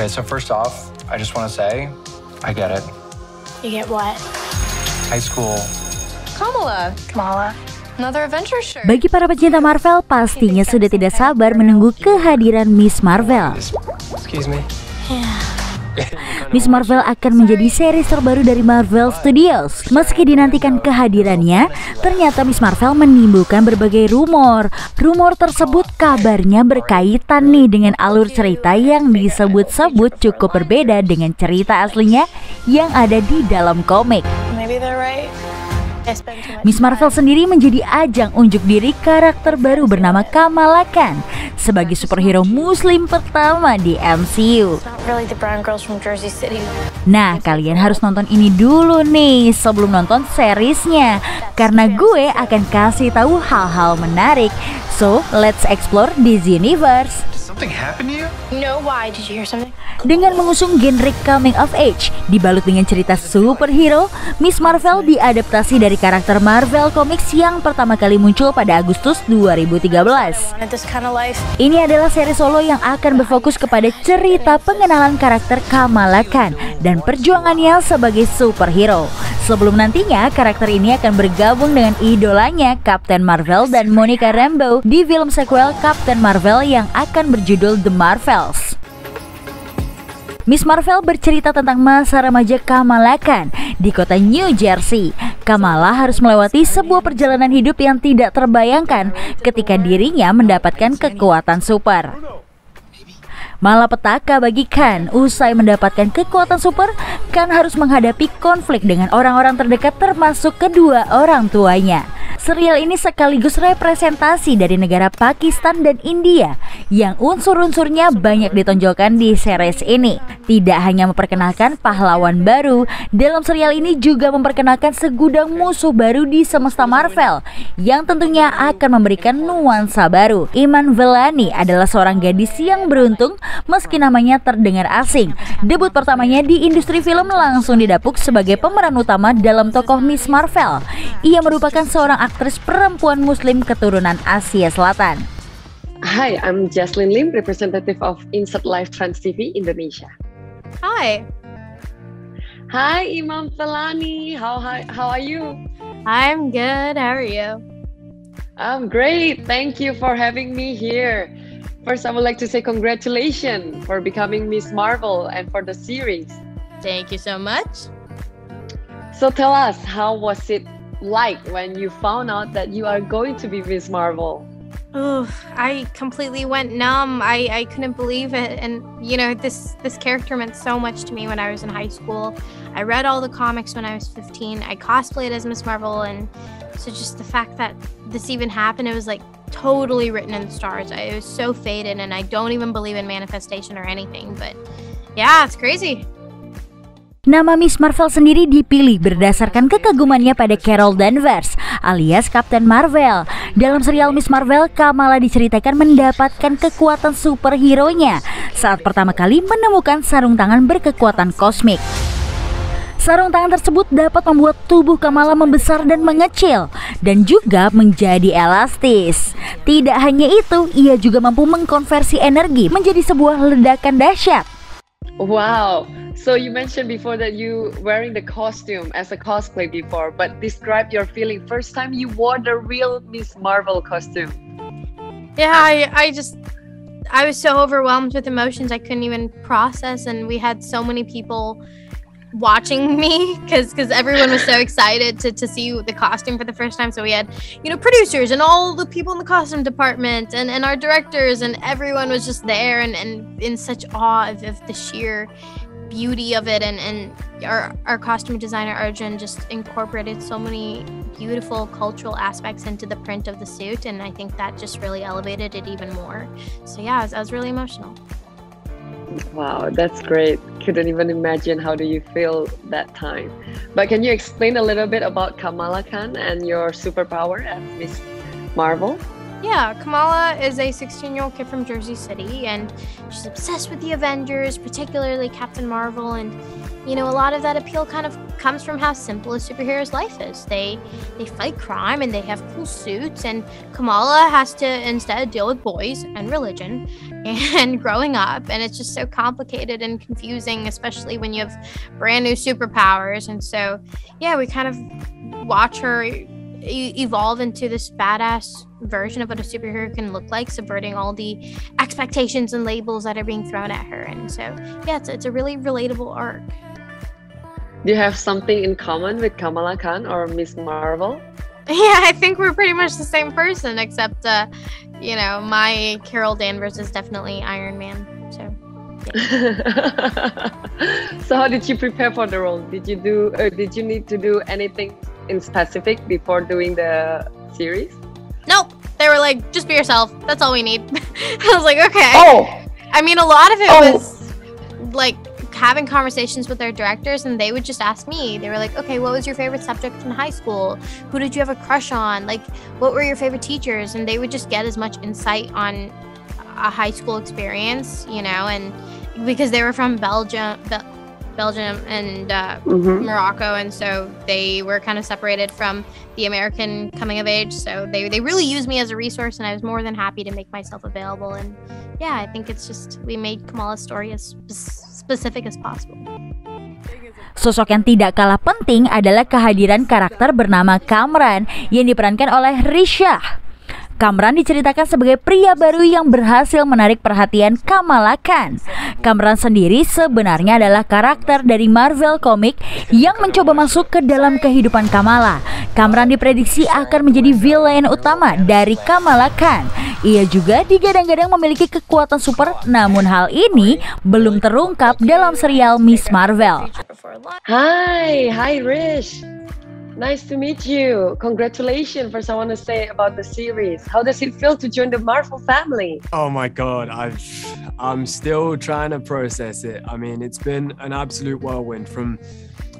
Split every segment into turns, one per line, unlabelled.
Okay, so first off, I just want to say, I get it.
You get what?
High school.
Kamala.
Another adventure shirt.
Bagi para pecinta Marvel, pastinya sudah tidak sabar menunggu kehadiran Ms. Marvel.
Excuse me.
Ms. Marvel akan menjadi series terbaru dari Marvel Studios. Meski dinantikan kehadirannya, ternyata Ms. Marvel menimbulkan berbagai rumor. Rumor tersebut kabarnya berkaitan nih dengan alur cerita yang disebut-sebut cukup berbeda dengan cerita aslinya yang ada di dalam komik.
Maybe they're right.
Ms. Marvel sendiri menjadi ajang unjuk diri karakter baru bernama Kamala Khan sebagai superhero muslim pertama di MCU.
Really the brown girls from Jersey City.
Nah, kalian harus nonton ini dulu nih sebelum nonton seriesnya, karena gue akan kasih tahu hal-hal menarik. So, let's explore this universe.
Something happened to you?
No, why? Did you hear something?
Dengan mengusung genre coming of age, dibalut dengan cerita superhero, Ms. Marvel diadaptasi dari karakter Marvel Comics yang pertama kali muncul pada Agustus 2013.
Wanted this kind of life.
Ini adalah seri solo yang akan berfokus kepada cerita pengenalan karakter Kamala Khan dan perjuangannya sebagai superhero. Sebelum nantinya karakter ini akan bergabung dengan idolanya Captain Marvel dan Monica Rambeau di film sequel Captain Marvel yang akan berjudul The Marvels. Ms. Marvel bercerita tentang masa remaja Kamala Khan di kota New Jersey. Kamala harus melewati sebuah perjalanan hidup yang tidak terbayangkan ketika dirinya mendapatkan kekuatan super. Malapetaka bagi Khan, usai mendapatkan kekuatan super, Khan harus menghadapi konflik dengan orang-orang terdekat termasuk kedua orang tuanya. Serial ini sekaligus representasi dari negara Pakistan dan India yang unsur-unsurnya banyak ditonjolkan di series ini. Tidak hanya memperkenalkan pahlawan baru, dalam serial ini juga memperkenalkan segudang musuh baru di semesta Marvel yang tentunya akan memberikan nuansa baru. Imam Bellani adalah seorang gadis yang beruntung meski namanya terdengar asing. Debut pertamanya di industri film langsung didapuk sebagai pemeran utama dalam tokoh Ms. Marvel. Ia merupakan seorang aktris perempuan muslim keturunan Asia Selatan.
Hi, I'm Jaslyn Lim, representative of insertlive Trans TV Indonesia.
Hi.
Hi, Imam Bellani. How are you?
I'm good. How are you?
I'm great. Thank you for having me here. First, I would like to say congratulations for becoming Ms. Marvel and for the series.
Thank you so much.
So tell us, how was it like when you found out that you are going to be Ms. Marvel?
Oh, I completely went numb. I couldn't believe it. And you know, this character meant so much to me when I was in high school. I read all the comics when I was 15. I cosplayed as Ms. Marvel, and so just the fact that this even happened, it was like totally written in the stars. It was so fated, and I don't even believe in manifestation or anything, but yeah, it's crazy.
Nama Ms. Marvel sendiri dipilih berdasarkan kekagumannya pada Carol Danvers alias Captain Marvel. Dalam serial Ms. Marvel, Kamala diceritakan mendapatkan kekuatan superhero-nya saat pertama kali menemukan sarung tangan berkekuatan kosmik. Sarung tangan tersebut dapat membuat tubuh Kamala membesar dan mengecil dan juga menjadi elastis. Tidak hanya itu, ia juga mampu mengkonversi energi menjadi sebuah ledakan dahsyat.
Wow. So you mentioned before that you wearing the costume as a cosplay before, but describe your feeling first time you wore the real Ms. Marvel costume.
Yeah, I was so overwhelmed with emotions I couldn't even process, and we had so many people watching me because everyone was so excited to see the costume for the first time. So we had, you know, producers and all the people in the costume department and our directors, and everyone was just there and in such awe of the sheer beauty of it, and our costume designer Arjun just incorporated so many beautiful cultural aspects into the print of the suit, and I think that just really elevated it even more. So yeah, I was really emotional.
Wow, that's great. Couldn't even imagine how do you feel that time. But can you explain a little bit about Kamala Khan and your superpower as Ms. Marvel?
Yeah, Kamala is a 16-year-old kid from Jersey City, and she's obsessed with the Avengers, particularly Captain Marvel, and you know, a lot of that appeal kind of comes from how simple a superhero's life is. They fight crime and they have cool suits, and Kamala has to instead deal with boys and religion and growing up, and it's just so complicated and confusing, especially when you have brand new superpowers. And so yeah, we kind of watch her evolve into this badass version of what a superhero can look like, subverting all the expectations and labels that are being thrown at her. And so yeah, it's a really relatable arc.
Do you have something in common with Kamala Khan or Ms. Marvel?
Yeah, I think we're pretty much the same person, except you know, my Carol Danvers is definitely Iron Man. So yeah.
So how did you prepare for the role? Did you need to do anything in specific before doing the series?
Nope. They were like, just be yourself. That's all we need. I was like, okay.
Oh.
I mean, a lot of it was like having conversations with their directors, and they would just ask me. They were like, okay, what was your favorite subject in high school? Who did you have a crush on? Like, what were your favorite teachers? And they would just get as much insight on a high school experience, you know, and because they were from Belgium and Morocco, and so they were kind of separated from the American coming of age, so they really used me as a resource, and I was more than happy to make myself available. And yeah, I think it's just we made Kamala's story as specific as possible.
Sosok yang tidak kalah penting adalah kehadiran karakter bernama Kamran yang diperankan oleh Risha. Kamran diceritakan sebagai pria baru yang berhasil menarik perhatian Kamala Khan. Kamran sendiri sebenarnya adalah karakter dari Marvel Comic yang mencoba masuk ke dalam kehidupan Kamala. Kamran diprediksi akan menjadi villain utama dari Kamala Khan. Ia juga digadang-gadang memiliki kekuatan super, namun hal ini belum terungkap dalam serial Ms. Marvel.
Hi Rish. Nice to meet you. Congratulations for someone to say about the series. How does it feel to join the Marvel family?
Oh my God, I'm still trying to process it. I mean, it's been an absolute whirlwind from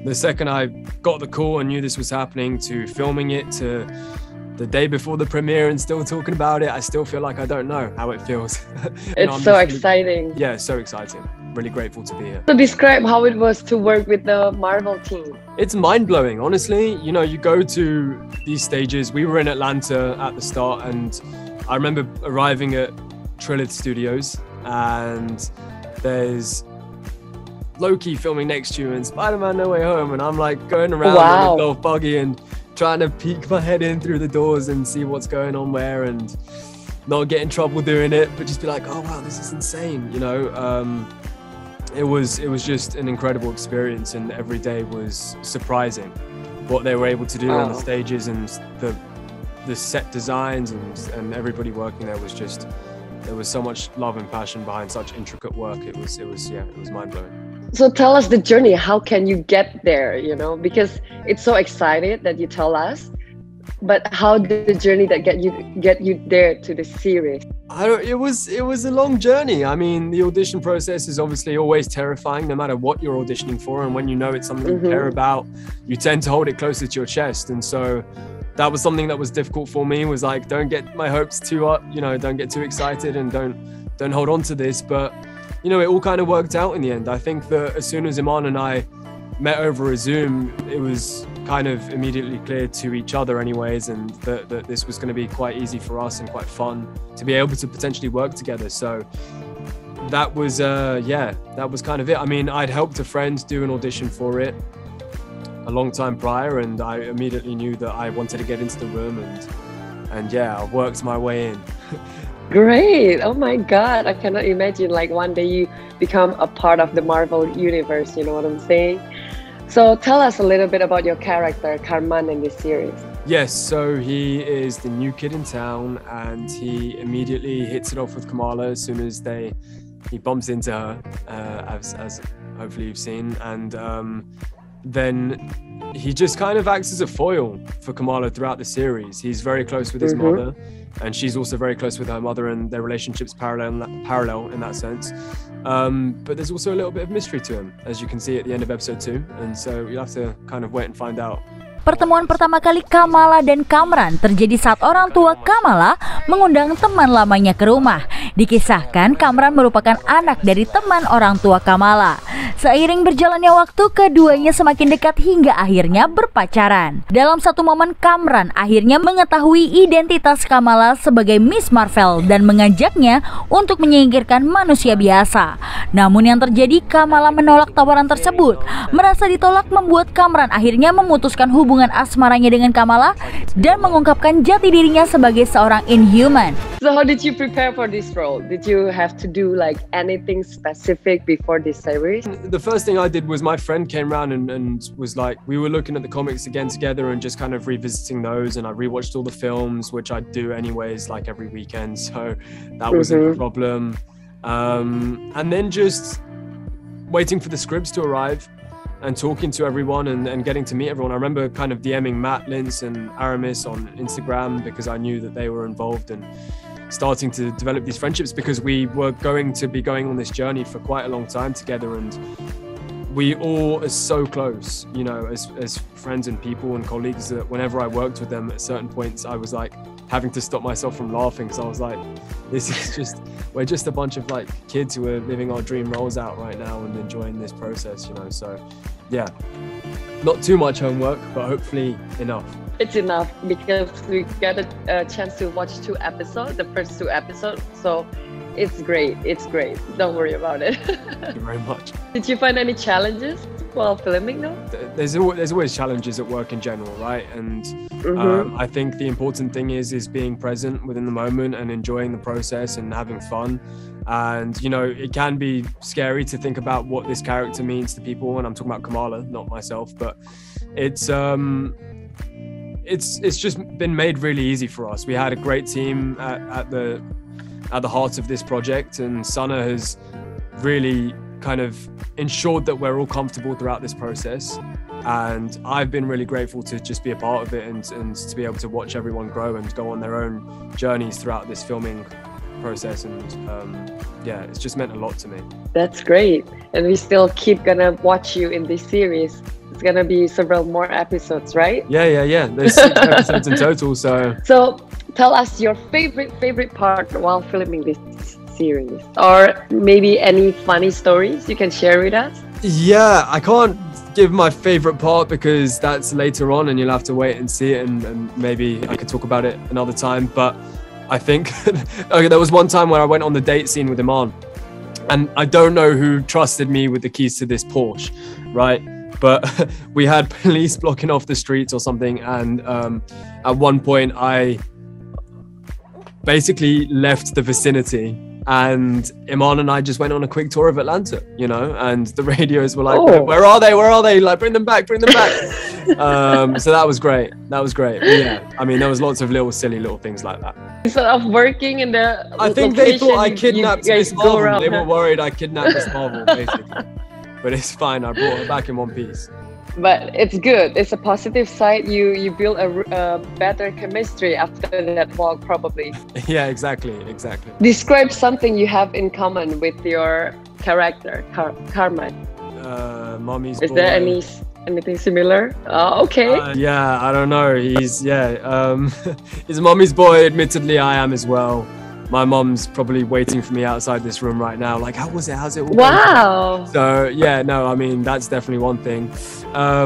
the second I got the call and knew this was happening to filming it to the day before the premiere and still talking about it. I still feel like I don't know how it feels.
It's so exciting.
Yeah, so exciting. Really grateful to be here.
So describe how it was to work with the Marvel team.
It's mind-blowing, honestly. You know, you go to these stages. We were in Atlanta at the start, and I remember arriving at Rilis Studios, and there's Loki filming next to you and Spider-Man No Way Home, and I'm like going around in a golf buggy and trying to peek my head in through the doors and see what's going on where, and not get in trouble doing it, but just be like, oh wow, this is insane, you know. It was just an incredible experience, and every day was surprising what they were able to do on the stages, and the set designs and everybody working there was just, there was so much love and passion behind such intricate work. It was mind-blowing.
So tell us the journey. How can you get there, you know, because it's so excited that you tell us, but how did the journey that get you there to the series?
It was a long journey. I mean, the audition process is obviously always terrifying, no matter what you're auditioning for. And when you know it's something you care about, you tend to hold it closer to your chest. And so that was something that was difficult for me. Was like, don't get my hopes too up. You know, don't get too excited and don't hold on to this. But you know, it all kind of worked out in the end. I think that as soon as Iman and I met over a Zoom, it was kind of immediately clear to each other anyways, and that this was going to be quite easy for us and quite fun to be able to potentially work together. So that was that was kind of it. I mean, I'd helped a friend do an audition for it a long time prior, and I immediately knew that I wanted to get into the room, and yeah, I worked my way in.
Great. Oh my God, I cannot imagine like one day you become a part of the Marvel universe, you know what I'm saying? So tell us a little bit about your character, Karman, in this series.
Yes, so he is the new kid in town, and he immediately hits it off with Kamala as soon as he bumps into her, as hopefully you've seen, and then he just kind of acts as a foil for Kamala throughout the series. He's very close with his mother, and she's also very close with her mother, and their relationship's parallel in that sense. But there's also a little bit of mystery to him, as you can see at the end of episode 2, and so you'll have to kind of wait and find out.
Pertemuan pertama kali Kamala dan Kamran terjadi saat orang tua Kamala mengundang teman lamanya ke rumah. Dikisahkan Kamran merupakan anak dari teman orang tua Kamala. Seiring berjalannya waktu, keduanya semakin dekat hingga akhirnya berpacaran. Dalam satu momen, Kamran akhirnya mengetahui identitas Kamala sebagai Miss Marvel dan mengajaknya untuk menyingkirkan manusia biasa. Namun yang terjadi, Kamala menolak tawaran tersebut. Merasa ditolak membuat Kamran akhirnya memutuskan hubungan asmaranya dengan Kamala dan mengungkapkan jati dirinya sebagai seorang Inhuman.
So how did you prepare for this role? Did you have to do like anything specific before this series?
The first thing I did was my friend came around and was like, we were looking at the comics again together and just kind of revisiting those, and I rewatched all the films, which I do anyways, like every weekend, so that wasn't a problem. And then just waiting for the scripts to arrive and talking to everyone and getting to meet everyone. I remember kind of DMing Matt, Linz and Aramis on Instagram because I knew that they were involved, and starting to develop these friendships because we were going to be going on this journey for quite a long time together, and we all are so close, you know, as friends and people and colleagues, that whenever I worked with them at certain points, I was like having to stop myself from laughing because I was like, this is just, we're just a bunch of like kids who are living our dream roles out right now and enjoying this process, you know. So yeah, not too much homework, but hopefully enough.
It's enough because we got a chance to watch the first two episodes. So it's great. It's great. Don't worry about it.
Thank you very much.
Did you find any challenges while filming though?
There's always challenges at work in general, right? And I think the important thing is being present within the moment and enjoying the process and having fun. And you know, it can be scary to think about what this character means to people, and I'm talking about Kamala, not myself, but it's just been made really easy for us. We had a great team at the heart of this project, and Sana has really kind of ensured that we're all comfortable throughout this process. And I've been really grateful to just be a part of it and to be able to watch everyone grow and go on their own journeys throughout this filming process. And yeah, it's just meant a lot to me. That's
great. And we still keep gonna watch you in this series. It's gonna be several more episodes, right?
Yeah. There's 6 episodes in total, so
tell us your favorite part while filming this series, or maybe any funny stories you can share with us.
Yeah, I can't give my favorite part because that's later on and you'll have to wait and see it, and maybe I could talk about it another time. But I think okay, there was one time where I went on the date scene with Imam, and I don't know who trusted me with the keys to this Porsche, right? But we had police blocking off the streets or something, and at one point I basically left the vicinity, and Iman and I just went on a quick tour of Atlanta, you know, and the radios were like, where are they? Like, bring them back. So that was great. But yeah, I mean, there was lots of silly little things like that.
Instead of working in the
I think they thought I kidnapped Ms. Marvel. They were worried I kidnapped Ms. Marvel, basically. But it's fine. I brought her back in one piece.
But it's good. It's a positive side. You build a better chemistry after that walk, probably.
Yeah, exactly.
Describe something you have in common with your character, Carmen.
Mommy's boy.
Is there anything similar? Okay.
Yeah, I don't know. He's he's mommy's boy. Admittedly, I am as well. My mom's probably waiting for me outside this room right now. Like, how was it? How's it all
Wow.
going? So yeah, no, I mean, that's definitely one thing. I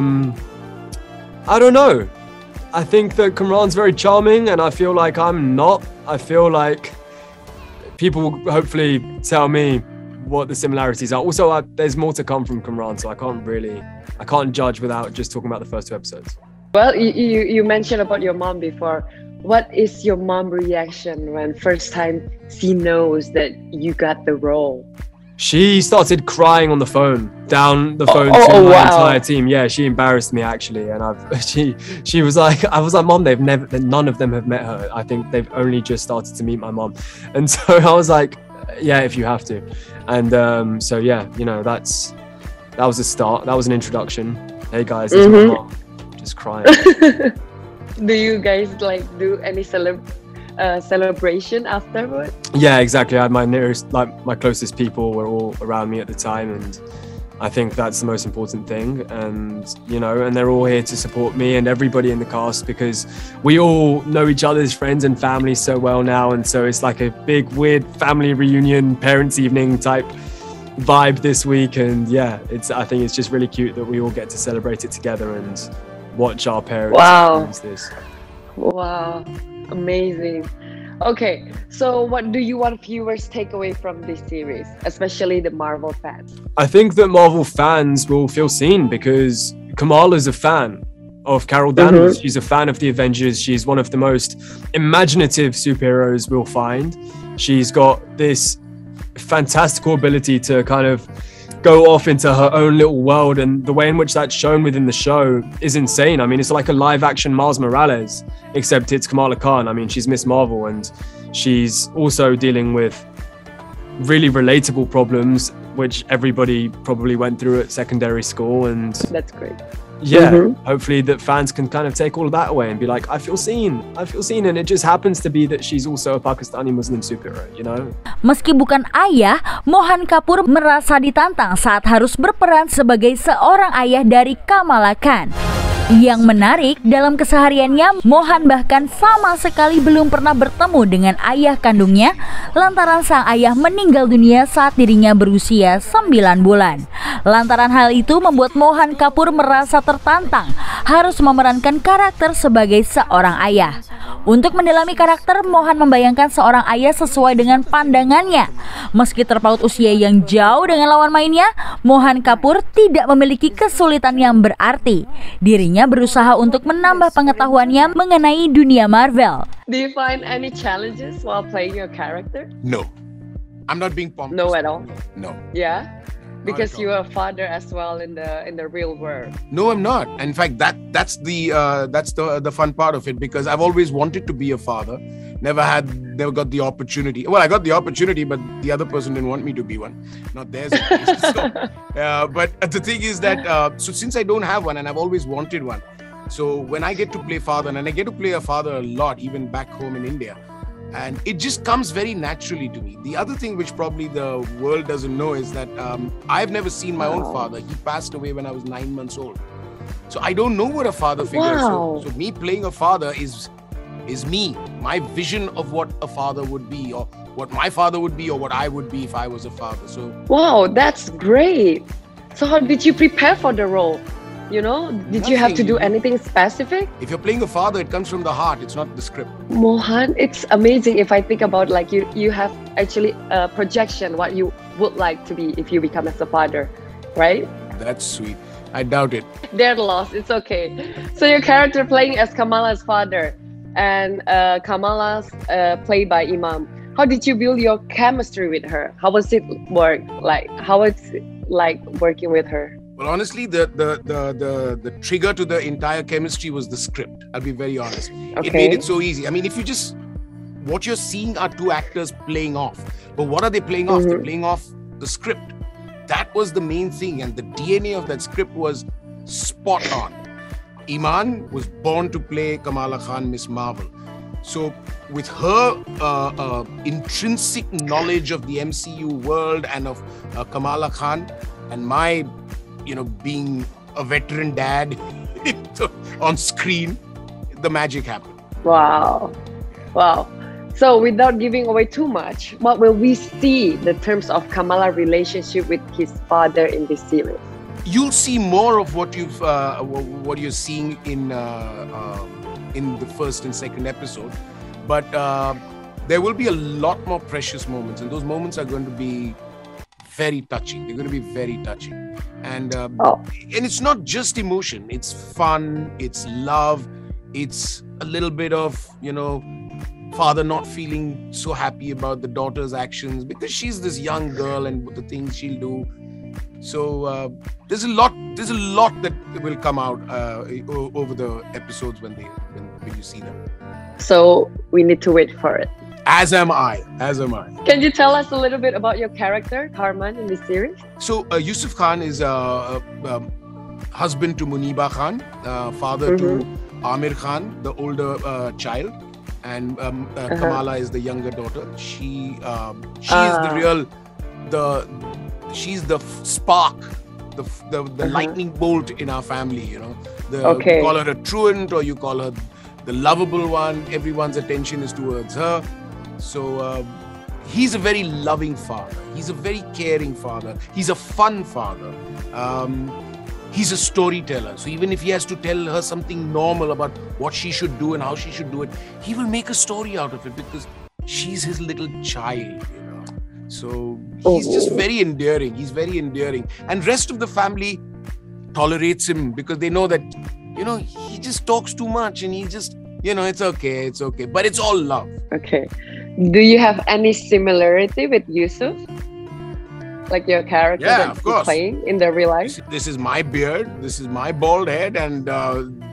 don't know. I think that Kamran's very charming, and I feel like I'm not. I feel like people will hopefully tell me what the similarities are. Also, there's more to come from Kamran, so I can't judge without just talking about the first 2 episodes.
Well, you mentioned about your mom before. What is your mom reaction when first time she knows that you got the role?
She started crying on the phone, down the phone to my entire team. Yeah, she embarrassed me actually, and she was like, I was like, Mom, none of them have met her. I think they've only just started to meet my mom, and so I was like, yeah, if you have to, and so yeah, you know, that was a start. That was an introduction. Hey guys, this is my mom, just crying.
Do you guys like do any celebration afterward?
Yeah, exactly. I had my nearest, like my closest people were all around me at the time, and I think that's the most important thing. And, you know, and they're all here to support me and everybody in the cast because we all know each other's friends and family so well now. And so it's like a big, weird family reunion, parents' evening type vibe this week. And yeah, I think it's just really cute that we all get to celebrate it together and watch our parents experience this.
Wow, amazing. Okay, so what do you want viewers take away from this series, especially the Marvel fans?
I think that Marvel fans will feel seen because Kamala's a fan of Carol Danvers. She's a fan of the Avengers. She's one of the most imaginative superheroes we'll find. She's got this fantastical ability to kind of go off into her own little world, and the way in which that's shown within the show is insane. I mean, it's like a live action Miles Morales, except it's Kamala Khan. I mean, she's Ms. Marvel, and she's also dealing with really relatable problems, which everybody probably went through at secondary school. And
that's great.
Yeah, hopefully that fans can kind of take all of that away and be like, I feel seen. And it just happens to be that she's also a Pakistani Muslim superhero, you know?
Meski bukan ayah, Mohan Kapoor merasa ditantang saat harus berperan sebagai seorang ayah dari Kamala Khan. Yang menarik, dalam kesehariannya, Mohan bahkan sama sekali belum pernah bertemu dengan ayah kandungnya lantaran sang ayah meninggal dunia saat dirinya berusia 9 bulan. Lantaran hal itu membuat Mohan Kapoor merasa tertantang harus memerankan karakter sebagai seorang ayah. Untuk mendalami karakter, Mohan membayangkan seorang ayah sesuai dengan pandangannya. Meski terpaut usia yang jauh dengan lawan mainnya, Mohan Kapoor tidak memiliki kesulitan yang berarti. Dirinya berusaha untuk menambah pengetahuannya mengenai dunia Marvel.
Do you find any challenges while playing your character?
No. I'm not being pompous.
No at all?
No.
Yeah? Because you are a father as well in the real world.
No, I'm not. In fact, that's the fun part of it, because I've always wanted to be a father. Never got the opportunity. Well, I got the opportunity, but the other person didn't want me to be one. Not theirs. But the thing is that so since I don't have one and I've always wanted one, so when I get to play father, and I get to play a father a lot, even back home in India, and it just comes very naturally to me. The other thing which probably the world doesn't know is that I've never seen my own father. He passed away when I was 9 months old. So I don't know what a father figure is. So me playing a father is me, my vision of what a father would be, or what my father would be, or what I would be if I was a father. So
wow, that's great. So how did you prepare for the role? You know, did you have to do anything specific?
If you're playing a father, it comes from the heart. It's not the script.
Mohan, it's amazing if I think about like you have actually a projection what you would like to be if you become as a father, right?
That's sweet. I doubt it.
They're lost. It's okay. So your character playing as Kamala's father and Kamala's played by Imam. How did you build your chemistry with her? How was it work? Like how it's like working with her?
Well, honestly, the trigger to the entire chemistry was the script. I'll be very honest. Okay. It made it so easy. I mean, if you just, what you're seeing are two actors playing off. But what are they playing off? They're playing off the script. That was the main thing. And the DNA of that script was spot on. Iman was born to play Kamala Khan, Ms. Marvel. So with her intrinsic knowledge of the MCU world and of Kamala Khan, and my being a veteran dad on screen, the magic happened.
Wow. Wow. So without giving away too much, what will we see in terms of Kamala's relationship with his father in this series?
You'll see more of what you're seeing in the first and second episode, but there will be a lot more precious moments, and those moments are going to be very touching. They're going to be very touching. And it's not just emotion. It's fun. It's love. It's a little bit of, father not feeling so happy about the daughter's actions because she's this young girl and the things she'll do. So there's a lot that will come out over the episodes when you see them. So we need to wait for it. As am I. Can you tell us a little bit about your character, Karman, in this series? So Yusuf Khan is husband to Muniba Khan, father to Amir Khan, the older child, and Kamala is the younger daughter. She's the spark, the lightning bolt in our family, you know.
Okay.
You call her a truant, or you call her the lovable one. Everyone's attention is towards her. So he's a very loving father. He's a very caring father. He's a fun father. He's a storyteller. So even if he has to tell her something normal about what she should do and how she should do it, he will make a story out of it because she's his little child, you know. So he's just very endearing. He's very endearing. And rest of the family tolerates him because they know that, you know, he just talks too much and he just, you know, it's okay. But it's all love.
Okay. Do you have any similarity with Yusuf? Like your character that you're playing in the real life?
This is my beard, this is my bald head, and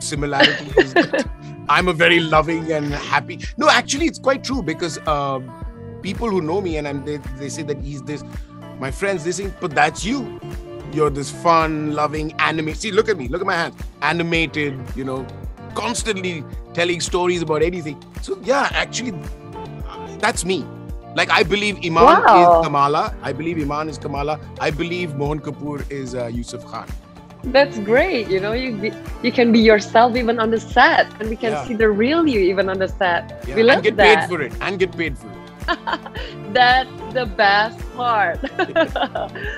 similarity is that I'm a very loving and happy. No, actually, it's quite true because people who know me and they say that he's this, my friends, they say, but that's you. You're this fun, loving, animated. See, look at me, look at my hands. Animated, you know, constantly telling stories about anything. So yeah, actually, that's me. Like, I believe Iman is Kamala. I believe Iman is Kamala. I believe Mohan Kapoor is Yusuf Khan.
That's great. You know, you can be yourself even on the set, and we can see the real you even on the set.
Yeah.
We love
and get
that.
paid for it. And get paid for it.
That's the best part.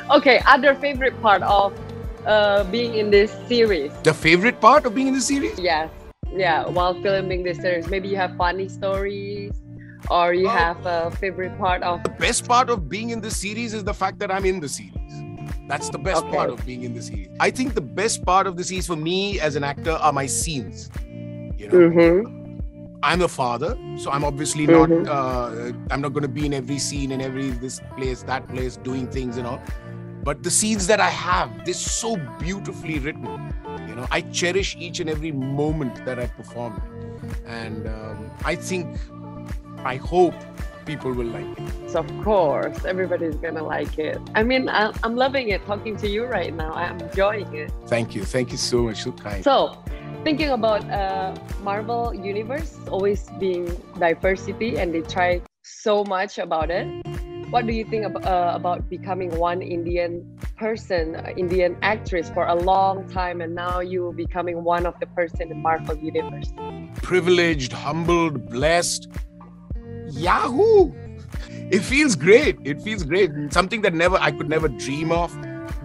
Okay, other favorite part of being in this series?
The favorite part of being in the series?
Yes. Yeah, while filming this series. Maybe you have funny stories, or you have a favorite part of...
The best part of being in this series is the fact that I'm in the series. That's the best part of being in the series. I think the best part of the series for me as an actor are my scenes. You know, I'm a father, so I'm obviously not. I'm not going to be in every scene in every this place, that place, doing things and all. But the scenes that I have, they're so beautifully written. You know, I cherish each and every moment that I performed, and I hope people will like it.
So of course, everybody's gonna like it. I mean, I'm loving it talking to you right now. I'm enjoying it.
Thank you so much. So kind.
So, thinking about Marvel Universe always being diversity, and they try so much about it. What do you think about becoming one Indian person, Indian actress for a long time, and now you becoming one of the person in Marvel Universe?
Privileged, humbled, blessed. Yahoo! It feels great. It feels great. Something that I could never dream of.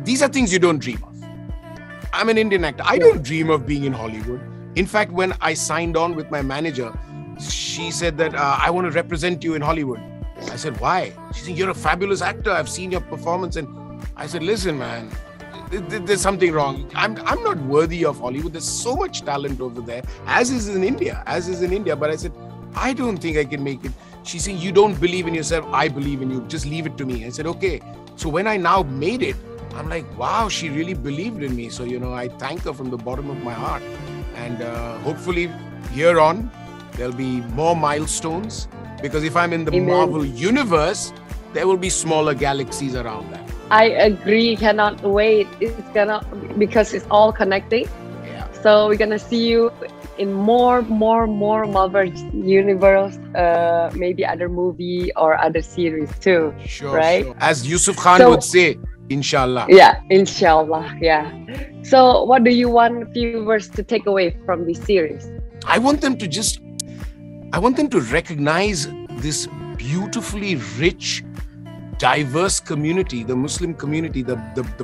These are things you don't dream of. I'm an Indian actor. I don't dream of being in Hollywood. In fact, when I signed on with my manager, she said that I want to represent you in Hollywood. I said, why? She said, you're a fabulous actor. I've seen your performance. And I said, listen, man, there's something wrong. I'm not worthy of Hollywood. There's so much talent over there, as is in India. But I said, I don't think I can make it. She said, you don't believe in yourself. I believe in you. Just leave it to me. I said, okay. So when I now made it, I'm like, wow, she really believed in me. So, you know, I thank her from the bottom of my heart. And hopefully here on, there'll be more milestones. Because if I'm in the Marvel Universe, there will be smaller galaxies around that.
I agree. Cannot wait. Because it's all connecting.
Yeah.
So we're gonna see you in more Marvel Universe, maybe other movie or other series too.
Sure,
right?
Sure. As Yusuf Khan would say, Inshallah.
Yeah, Inshallah. Yeah. So what do you want viewers to take away from this series?
I want them to recognize this beautifully rich, diverse community, the Muslim community, the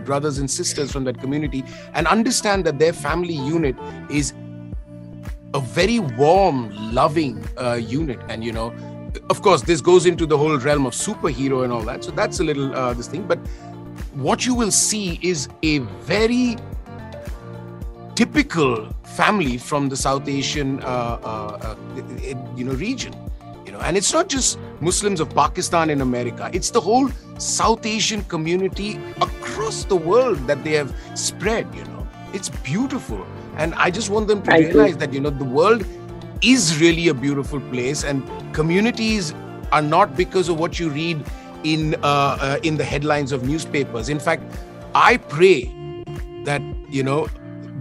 brothers and sisters from that community, and understand that their family unit is a very warm, loving unit. And, you know, of course, this goes into the whole realm of superhero and all that. So that's a little this thing. But what you will see is a very typical family from the South Asian, region. You know, and it's not just Muslims of Pakistan and America. It's the whole South Asian community across the world that they have spread. You know, it's beautiful. And I just want them to realize that, you know, the world is really a beautiful place, and communities are not because of what you read in the headlines of newspapers. In fact, I pray that, you know,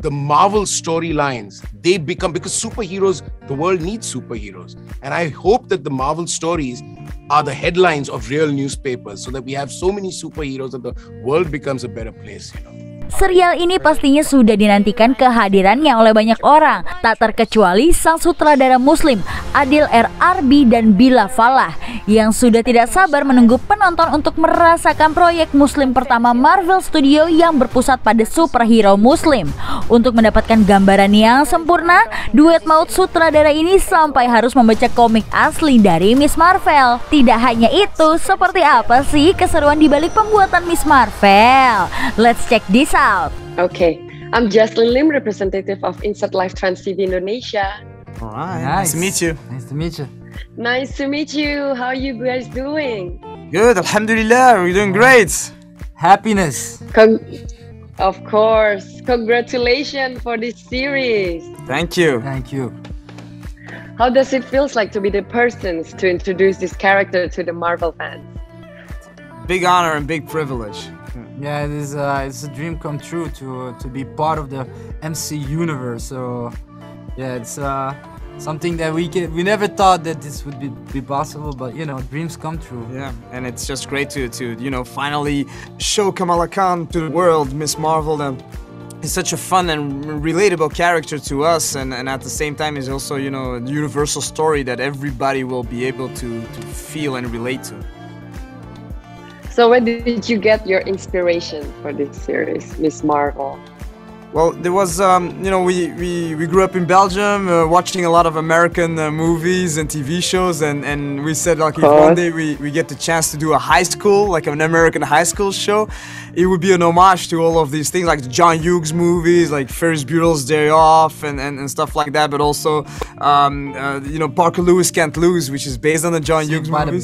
the Marvel storylines, they become, because superheroes, the world needs superheroes. And I hope that the Marvel stories are the headlines of real newspapers, so that we have so many superheroes that the world becomes a better place, you know.
Serial ini pastinya sudah dinantikan kehadirannya oleh banyak orang, tak terkecuali sang sutradara muslim Adil RRB dan Bila Falah yang sudah tidak sabar menunggu penonton untuk merasakan proyek muslim pertama Marvel Studio yang berpusat pada superhero muslim. Untuk mendapatkan gambaran yang sempurna, duet maut sutradara ini sampai harus membaca komik asli dari Miss Marvel. Tidak hanya itu, seperti apa sih keseruan di balik pembuatan Miss Marvel? Let's check this out.
Okay, I'm Jaslyn Lim, representative of Insertlive Trans TV Indonesia.
All right. Nice to meet you.
Nice to meet you.
Nice to meet you. How are you guys doing?
Good. Alhamdulillah. We're doing great.
Happiness.
Of course. Congratulations for this series.
Thank you.
Thank you.
How does it feel like to be the persons to introduce this character to the Marvel fans?
Big honor and big privilege.
Yeah, it's a dream come true to be part of the MC universe. So yeah, it's something that we never thought that this would be possible, but you know, dreams come true.
Yeah, and it's just great to finally show Kamala Khan to the world, Ms. Marvel, and he's such a fun and relatable character to us, and at the same time is also, a universal story that everybody will be able to feel and relate to.
So where did you get your inspiration for this series, Ms. Marvel?
Well, there was, we grew up in Belgium, watching a lot of American movies and TV shows, and we said, like, if one day we get the chance to do a high school, like an American high school show, it would be an homage to all of these things, like the John Hughes movies, like Ferris Bueller's Day Off, and stuff like that, but also, Parker Lewis Can't Lose, which is based on the John Hughes movies.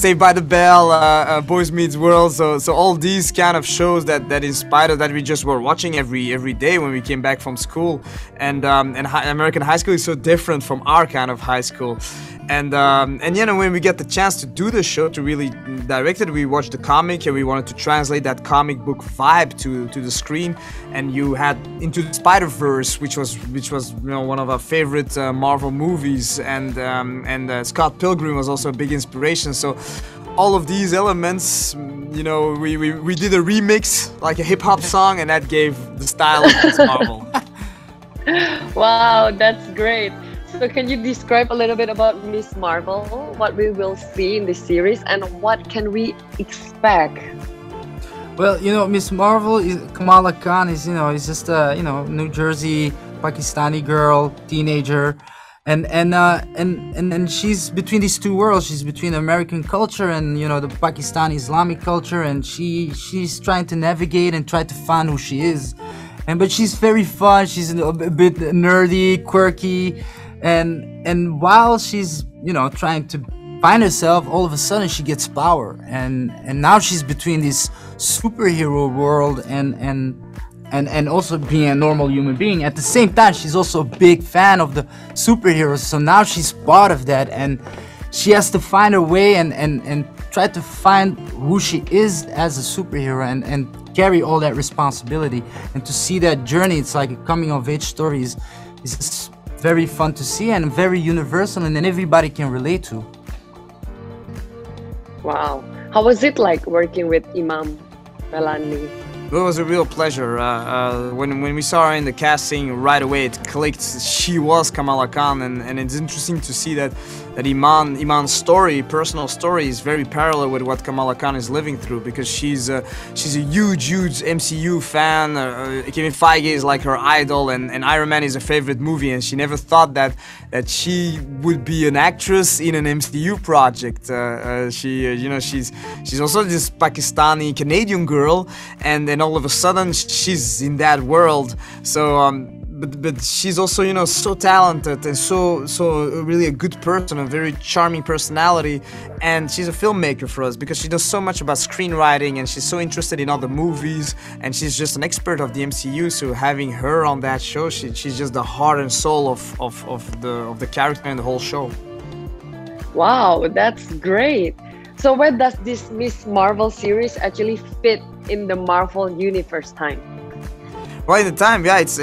Saved by the Bell, Boys Meets World, so all these kind of shows that inspired us, that we just were watching every day when we came back from school, and American high school is so different from our kind of high school, and when we get the chance to do the show, to really direct it, we watched the comic and we wanted to translate that comic book vibe to the screen, and you had Into the Spider-Verse, which was one of our favorite Marvel movies, and Scott Pilgrim was also a big inspiration. So all of these elements, we did a remix, like a hip-hop song, and that gave the style of Ms. Marvel.
Wow, that's great. So can you describe a little bit about Ms. Marvel, what we will see in this series, and what can we expect?
Well, Ms. Marvel, Kamala Khan is just a New Jersey Pakistani girl, teenager. And she's between these two worlds. She's between American culture and the Pakistani Islamic culture, and she's trying to navigate and try to find who she is. But she's very fun. She's a bit nerdy, quirky, and while she's trying to find herself, all of a sudden she gets power, and now she's between this superhero world and also being a normal human being. At the same time, she's also a big fan of the superheroes, so now she's part of that, and she has to find her way and try to find who she is as a superhero and carry all that responsibility. And to see that journey, it's like a coming of age story, is just very fun to see and very universal, and then everybody can relate to.
Wow. How was it like working with Imam Bellani?
It was a real pleasure. When we saw her in the casting, right away it clicked. She was Kamala Khan, and it's interesting to see that Iman's story, personal story, is very parallel with what Kamala Khan is living through, because she's a huge MCU fan. Kevin Feige is like her idol, and Iron Man is her favorite movie, and she never thought that she would be an actress in an MCU project. She's also this Pakistani Canadian girl, and then all of a sudden she's in that world. So but she's also so talented and so really a good person, a very charming personality, and she's a filmmaker for us because she does so much about screenwriting, and she's so interested in other movies, and she's just an expert of the MCU. So having her on that show, she's just the heart and soul of the character and the whole show.
Wow, that's great. So where does this Ms. Marvel series actually fit in the Marvel universe time?
Well, in the time, yeah, it's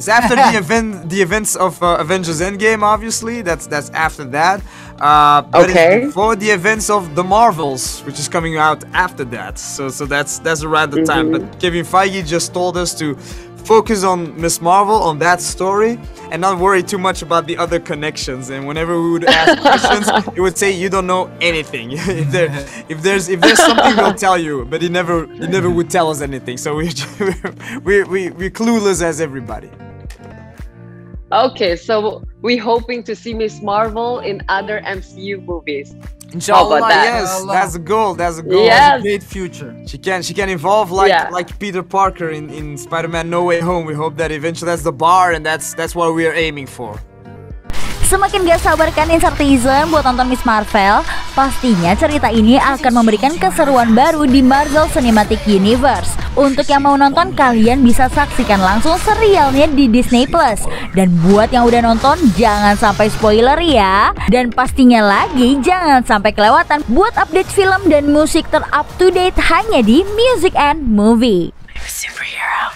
after the events of Avengers Endgame. Obviously, that's after that. But it's before the events of the Marvels, which is coming out after that. So that's around the time. But Kevin Feige just told us to focus on Ms. Marvel, on that story, and not worry too much about the other connections. And whenever we would ask questions, he would say, "You don't know anything. if there's something, we'll tell you." But he never would tell us anything. So we're clueless as everybody.
Okay, so we're hoping to see Ms. Marvel in other MCU movies.
Inshallah, yes, that's a goal. That's a goal.
Yes.
That's a great future. She can evolve like Peter Parker in Spider-Man No Way Home. We hope that eventually that's the bar, and that's what we are aiming for.
Semakin gak sabar kan insertism buat nonton Ms. Marvel. Pastinya cerita ini akan memberikan keseruan baru di Marvel Cinematic Universe. Untuk yang mau nonton, kalian bisa saksikan langsung serialnya di Disney Plus. Dan buat yang udah nonton, jangan sampai spoiler ya. Dan pastinya lagi, jangan sampai kelewatan buat update film dan musik ter-up to date hanya di Music and Movie.
I'm a superhero.